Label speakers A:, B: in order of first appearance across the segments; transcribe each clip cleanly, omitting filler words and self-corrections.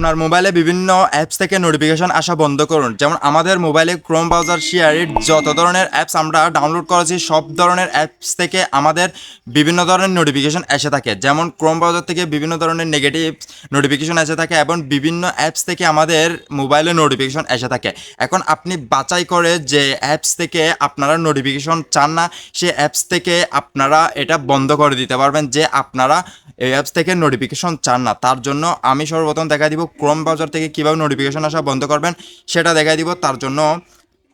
A: আপনার মোবাইলে বিভিন্ন অ্যাপস থেকে নোটিফিকেশন আসা বন্ধ করুন। যেমন আমাদের মোবাইলে ক্রোম ব্রাউজার শেয়ারের যত ধরনের অ্যাপস আমরা ডাউনলোড করেছি সব ধরনের অ্যাপস থেকে আমাদের বিভিন্ন ধরনের নোটিফিকেশন এসে থাকে। যেমন ক্রোম ব্রাউজার থেকে বিভিন্ন ধরনের নেগেটিভ নোটিফিকেশন এসে থাকে এবং বিভিন্ন অ্যাপস থেকে আমাদের মোবাইলে নোটিফিকেশন এসে থাকে। এখন আপনি বাছাই করে যে অ্যাপস থেকে আপনারা নোটিফিকেশন চান না সেই অ্যাপস থেকে আপনারা এটা বন্ধ করে দিতে পারবেন যে আপনারা এই অ্যাপস থেকে নোটিফিকেশন চান না। তার জন্য আমি সর্বপ্রথম দেখাই দিব ক্রোম ব্রাউজার থেকে কীভাবে নোটিফিকেশন আসা বন্ধ করবেন সেটা দেখাই দিব। তার জন্য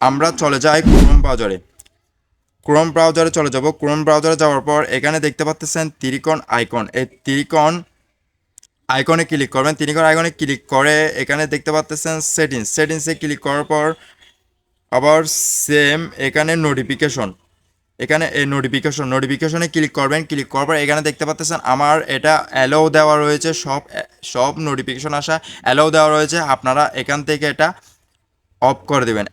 A: আমরা চলে যাই ক্রোম ব্রাউজারে চলে যাব। ক্রোম ব্রাউজারে যাওয়ার পর এখানে দেখতে পাচ্ছেন ত্রিকোণ আইকন, এই ত্রিকোণ আইকনে ক্লিক করবেন। ত্রিকোণ আইকনে ক্লিক করে এখানে দেখতে পাচ্ছেন সেটিংসে ক্লিক করার পর আবার সেম এখানে নোটিফিকেশন, এখানে এই নোটিফিকেশনে ক্লিক করবেন। ক্লিক করার পর এখানে দেখতে পাচ্ছেন আমার এটা অ্যালাউ দেওয়া রয়েছে, সব নোটিফিকেশন আসা অ্যালাউ দেওয়া রয়েছে। আপনারা এখান থেকে এটা অফ করে দেবেন।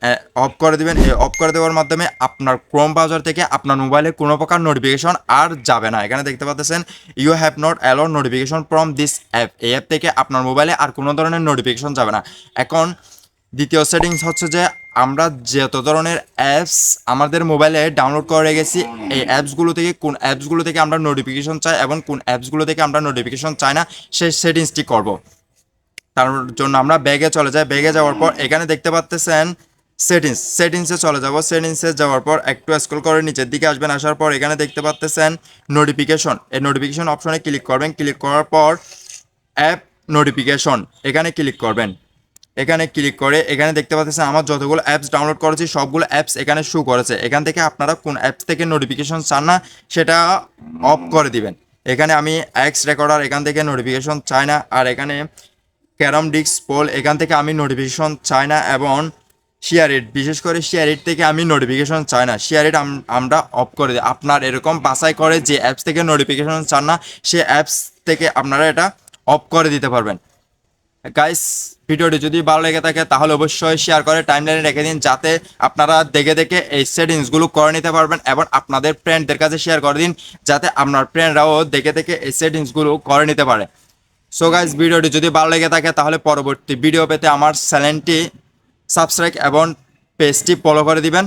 A: এই অফ করে দেওয়ার মাধ্যমে আপনার ক্রোম ব্রাউজার থেকে আপনার মোবাইলে কোনো প্রকার নোটিফিকেশন আর যাবে না। এখানে দেখতে পাচ্ছেন you have not allowed notification from this app, এই অ্যাপ থেকে আপনার মোবাইলে আর কোনো ধরনের নোটিফিকেশন যাবে না। এখন দ্বিতীয় সেটিংস হচ্ছে যে আমরা যত ধরনের অ্যাপস আমাদের মোবাইলে ডাউনলোড করে রেখেছি এই অ্যাপসগুলো থেকে কোন অ্যাপসগুলো থেকে আমরা নোটিফিকেশন চাই এবং কোন অ্যাপসগুলো থেকে আমরা নোটিফিকেশন চাই না সেই সেটিংসটি করব। তার জন্য আমরা ব্যাগে চলে যাই। ব্যাগে যাওয়ার পর এখানে দেখতে পাচ্ছেন সেটিংসে চলে যাব। সেটিংসে যাওয়ার পর একটু স্ক্রল করে নিচের দিকে আসবেন। আসার পর এখানে দেখতে পাচ্ছেন নোটিফিকেশন, এই নোটিফিকেশন অপশনে ক্লিক করবেন। ক্লিক করার পর অ্যাপ নোটিফিকেশন এখানে ক্লিক করবেন। এখানে ক্লিক করে এখানে দেখতে পাচ্ছেন আমার যতগুলো অ্যাপস ডাউনলোড করেছি সবগুলো অ্যাপস এখানে শো করেছে। এখান থেকে আপনারা কোন অ্যাপস থেকে নোটিফিকেশন চান না সেটা অফ করে দিবেন। এখানে আমি এক্স রেকর্ডার এখান থেকে নোটিফিকেশন চাই না, আর এখানে ক্যারাম ডিস্ক পোল এখান থেকে আমি নোটিফিকেশন চাই না, এবং শেয়ার ইট বিশেষ করে শেয়ার ইট থেকে আমি নোটিফিকেশন চাই না। শেয়ার ইট আমরা অফ করে দিই। আপনার এরকম বাছাই করে যে অ্যাপস থেকে নোটিফিকেশন চান না সে অ্যাপস থেকে আপনারা এটা অফ করে দিতে পারবেন। গাইস, ভিডিওটি যদি ভালো লেগে থাকে তাহলে অবশ্যই শেয়ার করে টাইমলাইনে রেখে দিন যাতে আপনারা দেখে দেখে এই সেটিংসগুলো করে নিতে পারবেন, এবং আপনাদের ফ্রেন্ডদের কাছে শেয়ার করে দিন যাতে আপনার ফ্রেন্ডরাও দেখে দেখে এই সেটিংসগুলো করে নিতে পারে। সো গাইস, ভিডিওটি যদি ভালো লেগে থাকে তাহলে পরবর্তী ভিডিও পেতে আমার চ্যানেলটি সাবস্ক্রাইব এবং পেজটি ফলো করে দিবেন।